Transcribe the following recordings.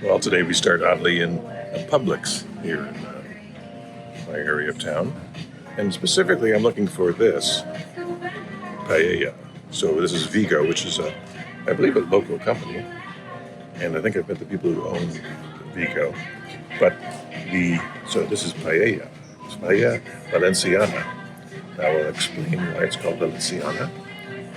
Well, today we start oddly in Publix here in my area of town. And specifically, I'm looking for this Paella. So this is Vigo, which is, I believe, a local company. And I think I've met the people who own Vigo. But so this is Paella. It's Paella Valenciana. I will explain why it's called Valenciana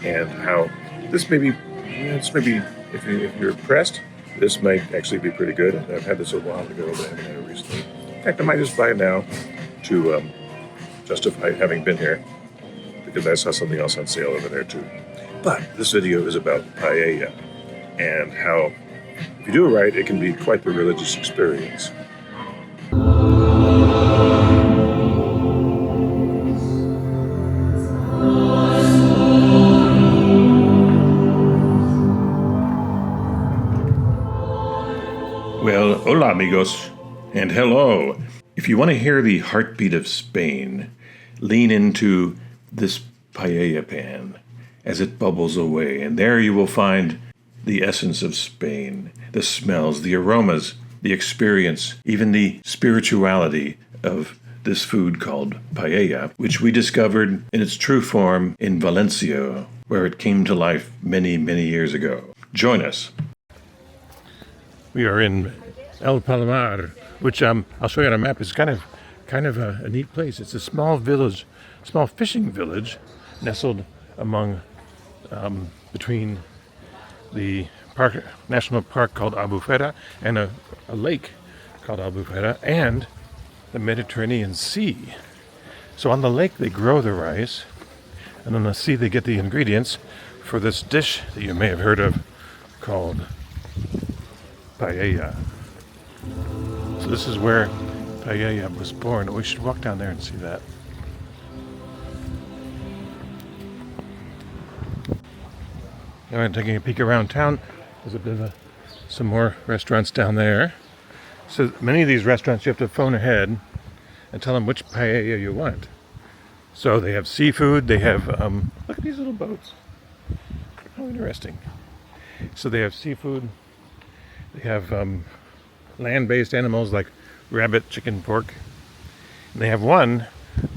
and how this may be, if you're impressed, this might actually be pretty good. I've had this a while ago, but I haven't had it recently. In fact, I might just buy it now to justify having been here, because I saw something else on sale over there too. But this video is about paella and how, if you do it right, it can be quite the religious experience. Well, hola amigos, and hello. If you want to hear the heartbeat of Spain, lean into this paella pan as it bubbles away, and there you will find the essence of Spain, the smells, the aromas, the experience, even the spirituality of this food called paella, which we discovered in its true form in Valencia, where it came to life many, many years ago. Join us. We are in El Palmar, which I'll show you on a map. It's kind of a neat place. It's a small village, small fishing village, nestled among between the national park called Albufera and a lake called Albufera and the Mediterranean Sea. So on the lake they grow the rice, and on the sea they get the ingredients for this dish that you may have heard of called paella. So this is where paella was born. We should walk down there and see that. Now I'm taking a peek around town. There's a bit of some more restaurants down there. So many of these restaurants you have to phone ahead and tell them which paella you want. So they have seafood. They have look at these little boats. How interesting. So they have seafood. They have land-based animals like rabbit, chicken, pork. And they have one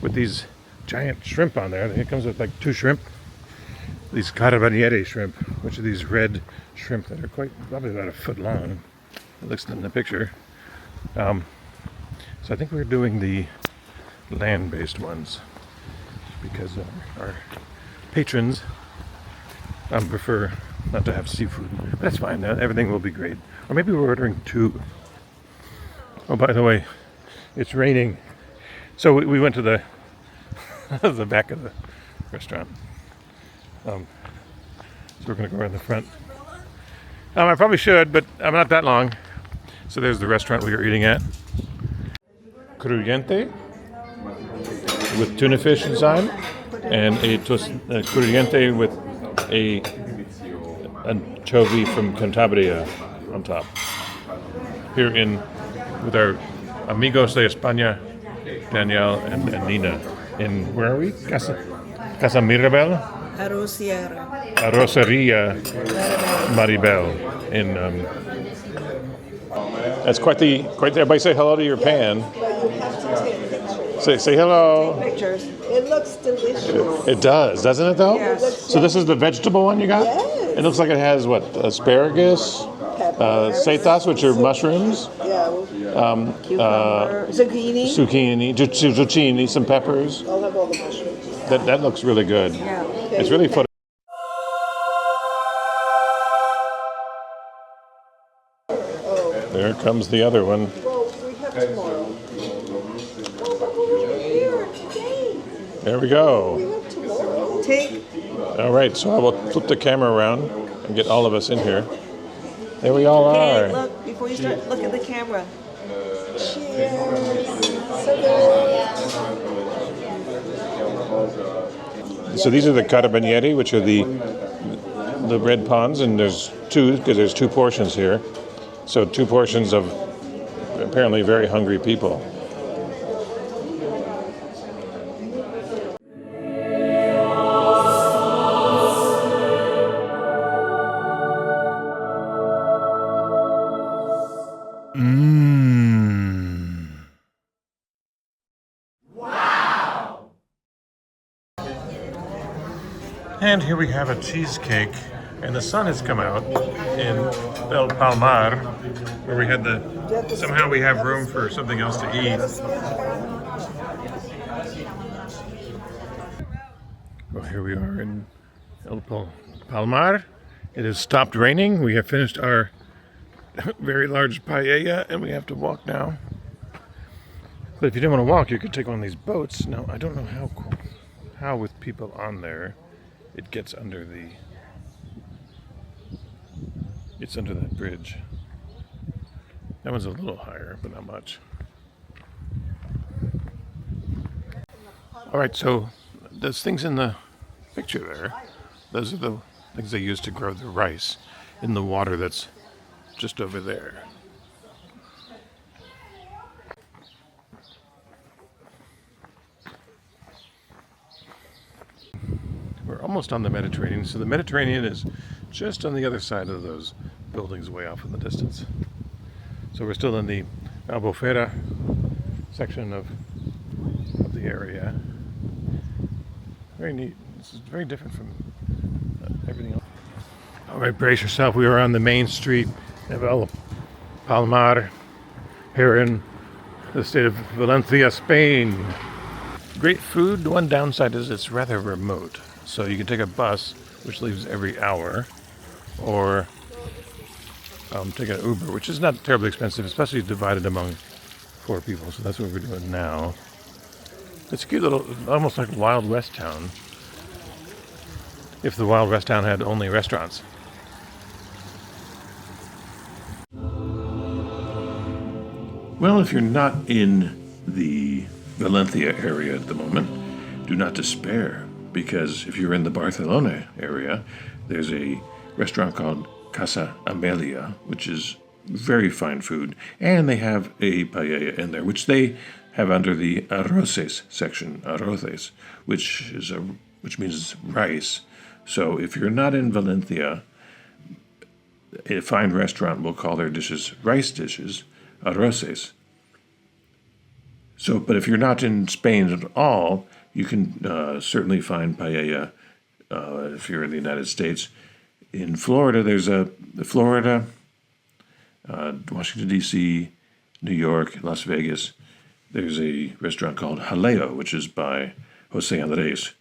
with these giant shrimp on there. It comes with like 2 shrimp. These carabinieri shrimp, which are these red shrimp that are probably about a foot long. It looks in the picture. So I think we're doing the land-based ones because our patrons prefer not to have seafood. But that's fine. Everything will be great. Or maybe we're ordering 2. Oh, by the way, it's raining. So we went to the the back of the restaurant. So we're going to go around the front. I probably should, but I'm not that long. So there's the restaurant we were eating at. Crujiente with tuna fish inside, and a crujiente with a anchovy from Cantabria on top. Here with our amigos de España, Danielle and Nina. In, where are we? Casa Maribel? Arroceria Maribel. That's quite the. Everybody say hello to your pan. Say hello. Pictures. It looks delicious. It does, doesn't it though? Yes. So this is the vegetable one you got? Yes. It looks like it has what? Asparagus, setas, which are mushrooms. Yeah. Cucumber, zucchini, some peppers. I'll have all the mushrooms. That looks really good. Yeah. It's really put. There comes the other one. Well, we have tomorrow. There we go. Take. All right, so I will flip the camera around and get all of us in here. There we all are. Look, before you start, look at the camera. So these are the carabinieri, which are the red pawns, and there's 2 because there's 2 portions here. So 2 portions of apparently very hungry people. Mmm. And here we have a cheesecake, and the sun has come out in El Palmar, where we had somehow we have room for something else to eat. Well, here we are in El Palmar. It has stopped raining. We have finished our very large paella, and we have to walk now. But if you didn't want to walk, you could take one of these boats. Now, I don't know how with people on there, it gets under that bridge. That one's a little higher, but not much. All right, so those things in the picture there, those are the things they use to grow the rice in the water that's just over there. We're almost on the Mediterranean. So the Mediterranean is just on the other side of those buildings way off in the distance. So we're still in the Albufera section of the area. Very neat. This is very different from everything else. All right, brace yourself. We are on the main street of El Palmar here in the state of Valencia, Spain. Great food. The one downside is it's rather remote. So you can take a bus, which leaves every hour, or take an Uber, which is not terribly expensive, especially divided among 4 people. So that's what we're doing now. It's a cute little, almost like Wild West town. If the Wild West town had only restaurants. Well, if you're not in the Valencia area at the moment, do not despair. Because if you're in the Barcelona area, there's a restaurant called Casa Amalia, which is very fine food, and they have a paella in there, which they have under the arroces section, arroces, which means rice. So if you're not in Valencia, a fine restaurant will call their dishes rice dishes, arroces. So, but if you're not in Spain at all, you can certainly find paella if you're in the United States. In Florida, there's Washington, D.C., New York, Las Vegas. There's a restaurant called Jaleo, which is by Jose Andres.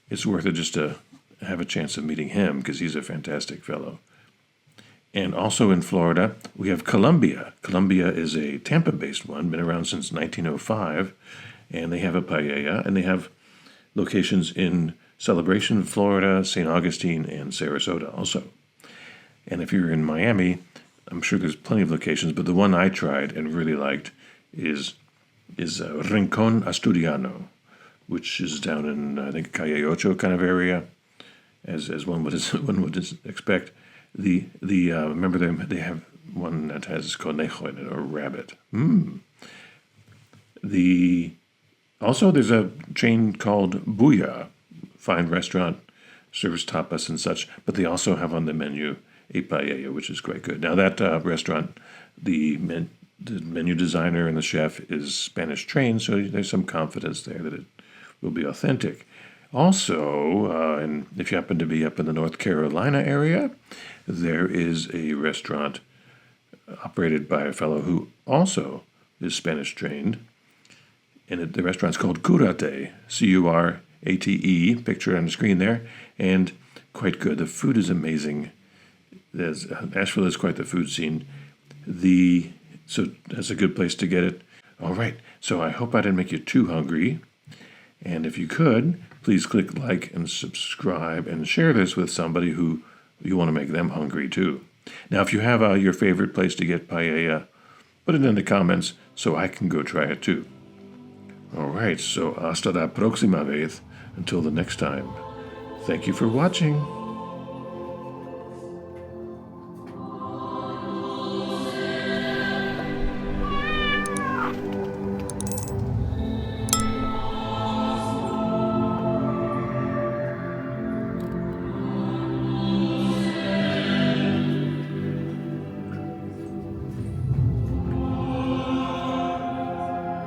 It's worth it just to have a chance of meeting him because he's a fantastic fellow. And also in Florida, we have Colombia. Colombia is a Tampa-based one, been around since 1905. And they have a paella, and they have locations in Celebration, Florida, St. Augustine, and Sarasota also. And if you're in Miami, I'm sure there's plenty of locations, but the one I tried and really liked is Ricon Asturiano, which is down in, I think, Calle Ocho kind of area, as one would expect. Remember they have one that has conejo in it, or rabbit. Also, there's a chain called Bulla, fine restaurant, serves tapas and such, but they also have on the menu a paella, which is quite good. Now, that restaurant, the menu designer and the chef is Spanish trained, so there's some confidence there that it will be authentic. Also, and if you happen to be up in the North Carolina area, there is a restaurant operated by a fellow who also is Spanish trained. And the restaurant's called Curate, Curate, picture on the screen there, and quite good. The food is amazing. Asheville is quite the food scene. So that's a good place to get it. All right, so I hope I didn't make you too hungry. And if you could, please click like and subscribe and share this with somebody who you want to make them hungry too. Now, if you have your favorite place to get paella, put it in the comments so I can go try it too. All right, so hasta la próxima vez. Until the next time. Thank you for watching.